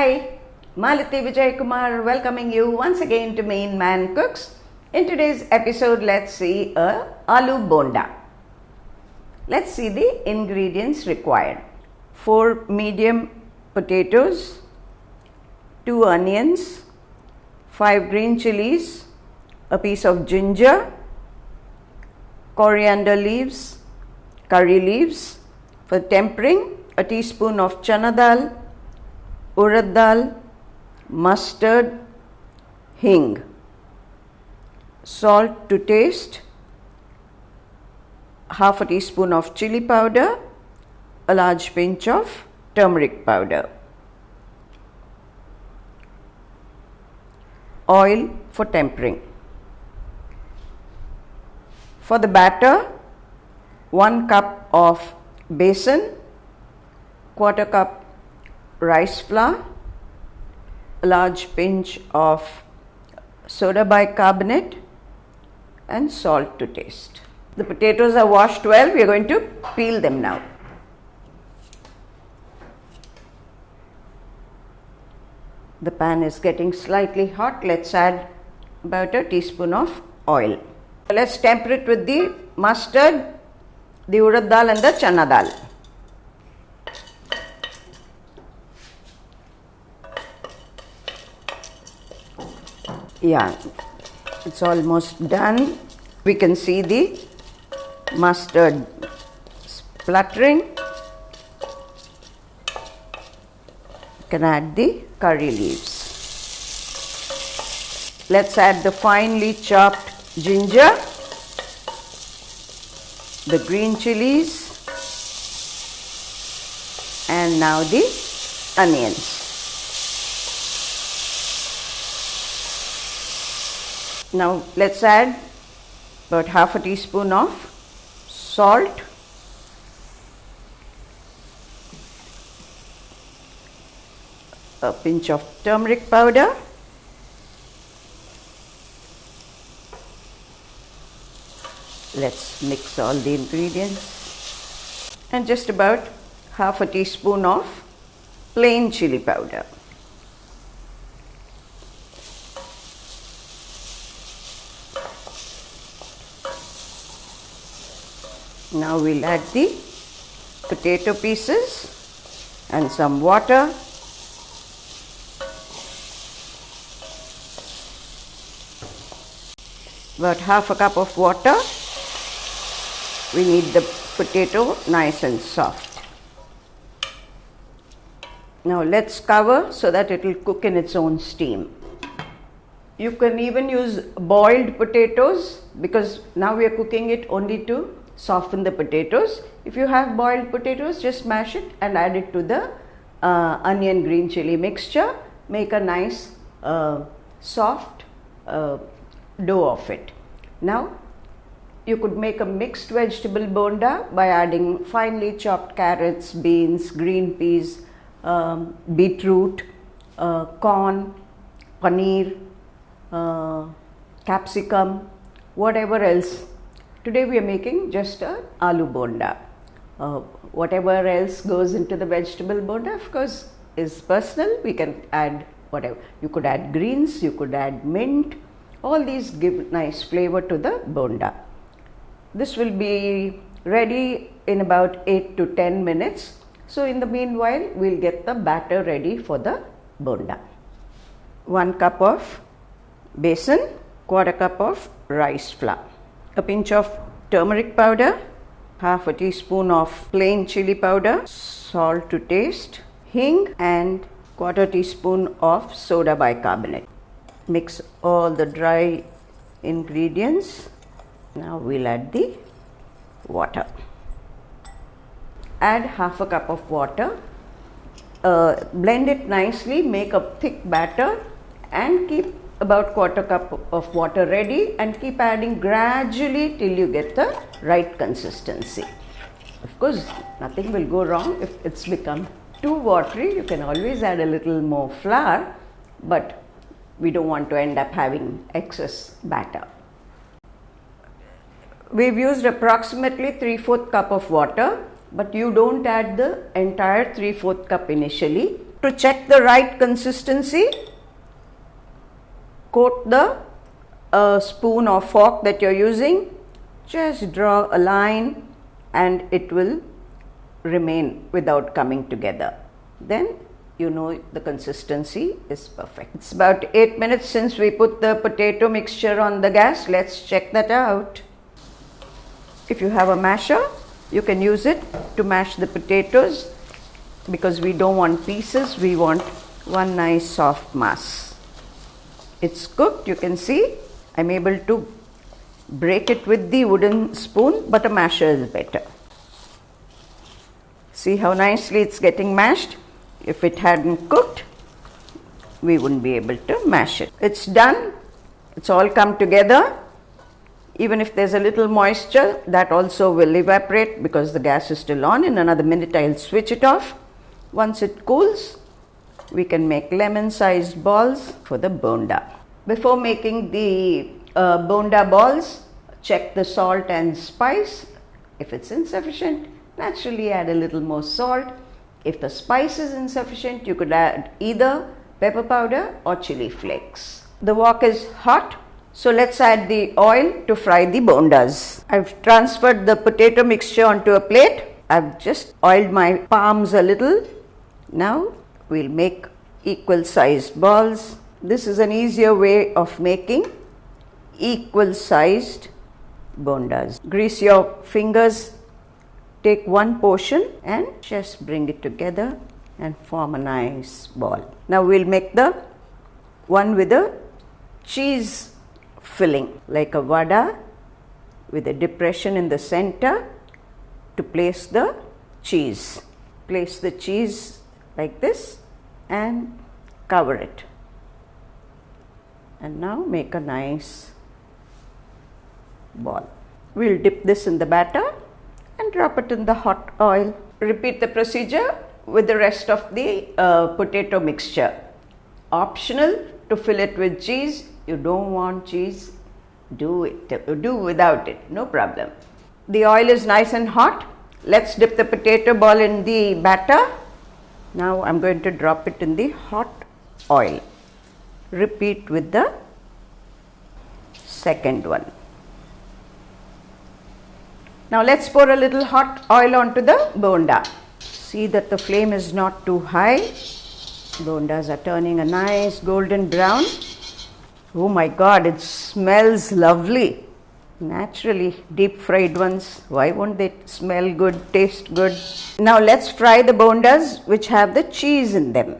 Hi, Malati Vijay Kumar welcoming you once again to Meen Man Cooks. In today's episode, let's see a Aloo Bonda. Let's see the ingredients required. 4 medium potatoes, 2 onions, 5 green chilies, a piece of ginger, coriander leaves, curry leaves. For tempering, a teaspoon of chana dal, urad dal, mustard, hing, salt to taste, half a teaspoon of chili powder, a large pinch of turmeric powder, oil for tempering. For the batter, 1 cup of besan, 1/4 cup rice flour, a large pinch of soda bicarbonate and salt to taste. The potatoes are washed well. We are going to peel them now. The pan is getting slightly hot. Let's add about a teaspoon of oil. Let's temper it with the mustard, the urad dal and the chana dal. Yeah, it's almost done. We can see the mustard spluttering. You can add the curry leaves. Let's add the finely chopped ginger, the green chilies, and now the onions. Now let's add about half a teaspoon of salt, a pinch of turmeric powder, let's mix all the ingredients, and just about half a teaspoon of plain chili powder. Now we'll add the potato pieces and some water. About half a cup of water. We need the potato nice and soft. Now let's cover so that it will cook in its own steam. You can even use boiled potatoes because now we are cooking it only to soften the potatoes. If you have boiled potatoes, just mash it and add it to the onion green chili mixture. Make a nice soft dough of it. Now you could make a mixed vegetable bonda by adding finely chopped carrots, beans, green peas, beetroot, corn, paneer, capsicum, whatever else. Today we are making just a aloo bonda. Whatever else goes into the vegetable bonda, of course, is personal. We can add whatever. You could add greens, you could add mint. All these give nice flavor to the bonda. This will be ready in about 8 to 10 minutes. So in the meanwhile, we'll get the batter ready for the bonda. 1 cup of besan, 1/4 cup of rice flour, a pinch of turmeric powder, half a teaspoon of plain chili powder, salt to taste, hing, and 1/4 teaspoon of soda bicarbonate. Mix all the dry ingredients. Now we'll add the water. Add half a cup of water. Blend it nicely, make a thick batter and keep about 1/4 cup of water ready and keep adding gradually till you get the right consistency. Of course, nothing will go wrong if it's become too watery. You can always add a little more flour, but we don't want to end up having excess batter. We've used approximately 3/4 cup of water, but you don't add the entire 3/4 cup initially. to check the right consistency, coat the spoon or fork that you're using, just draw a line and it will remain without coming together. Then you know the consistency is perfect. It's about 8 minutes since we put the potato mixture on the gas. Let's check that out. If you have a masher, you can use it to mash the potatoes, because we don't want pieces, we want one nice soft mass. It's cooked, you can see. I'm able to break it with the wooden spoon, but a masher is better. See how nicely it's getting mashed? If it hadn't cooked, we wouldn't be able to mash it. It's done. It's all come together. Even if there's a little moisture, that also will evaporate because the gas is still on. In another minute, I'll switch it off. Once it cools, we can make lemon-sized balls for the bonda. Before making the bonda balls, check the salt and spice. If it's insufficient, naturally add a little more salt. If the spice is insufficient, you could add either pepper powder or chili flakes. The wok is hot, so let's add the oil to fry the bondas. I've transferred the potato mixture onto a plate. I've just oiled my palms a little. Now we'll make equal sized balls. This is an easier way of making equal sized bondas. Grease your fingers, take one portion and just bring it together and form a nice ball. Now we'll make the one with a cheese filling, like a vada with a depression in the center to place the cheese. Place the cheese like this and cover it. And now make a nice ball. We'll dip this in the batter and drop it in the hot oil. Repeat the procedure with the rest of the potato mixture. Optional to fill it with cheese. You don't want cheese, do without it, no problem. The oil is nice and hot. Let's dip the potato ball in the batter. Now I'm going to drop it in the hot oil. Repeat with the second one. Now let's pour a little hot oil onto the bonda. See that the flame is not too high. Bondas are turning a nice golden brown. Oh my God, it smells lovely. Naturally, deep fried ones, why won't they smell good, taste good? Now let's fry the bondas which have the cheese in them.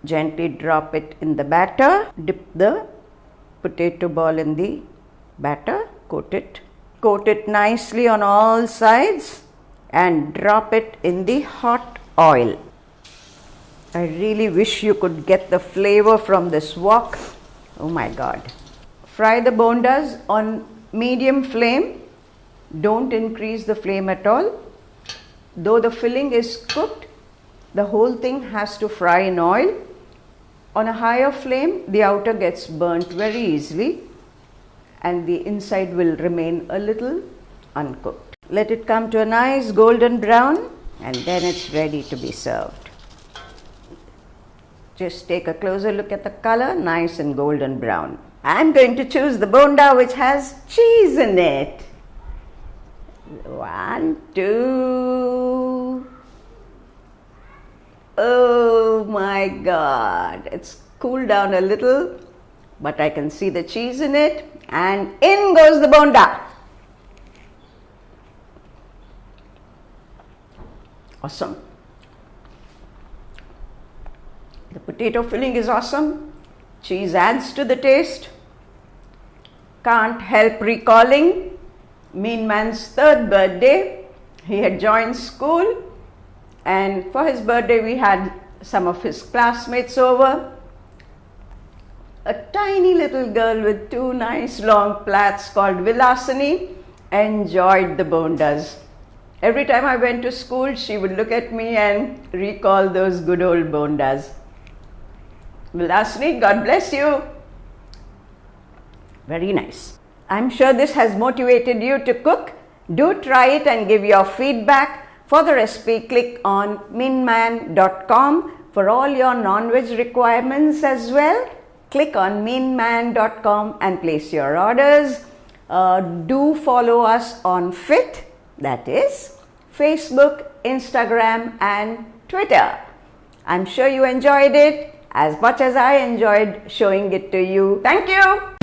Gently drop it in the batter. Dip the potato ball in the batter. Coat it nicely on all sides and drop it in the hot oil. I really wish you could get the flavor from this wok. Oh my God. Fry the bondas on medium flame. Don't increase the flame at all. Though the filling is cooked, the whole thing has to fry in oil. On a higher flame, the outer gets burnt very easily and the inside will remain a little uncooked. Let it come to a nice golden brown and then it's ready to be served. Just take a closer look at the color, nice and golden brown. I'm going to choose the bonda which has cheese in it. 1, 2. Oh my God, it's cooled down a little, but I can see the cheese in it, and in goes the bonda. Awesome. The potato filling is awesome. Cheese adds to the taste. Can't help recalling Meen Man's 3rd birthday. He had joined school, and for his birthday we had some of his classmates over. A tiny little girl with 2 nice long plaits called Vilasini enjoyed the bondas. Every time I went to school, she would look at me and recall those good old bondas. Vilasini, God bless you. Very nice. I'm sure this has motivated you to cook. Do try it and give your feedback. For the recipe, click on meenman.com For all your non-veg requirements as well, click on meenman.com and place your orders. Do follow us on FIT, that is Facebook, Instagram and Twitter. I'm sure you enjoyed it as much as I enjoyed showing it to you. Thank you.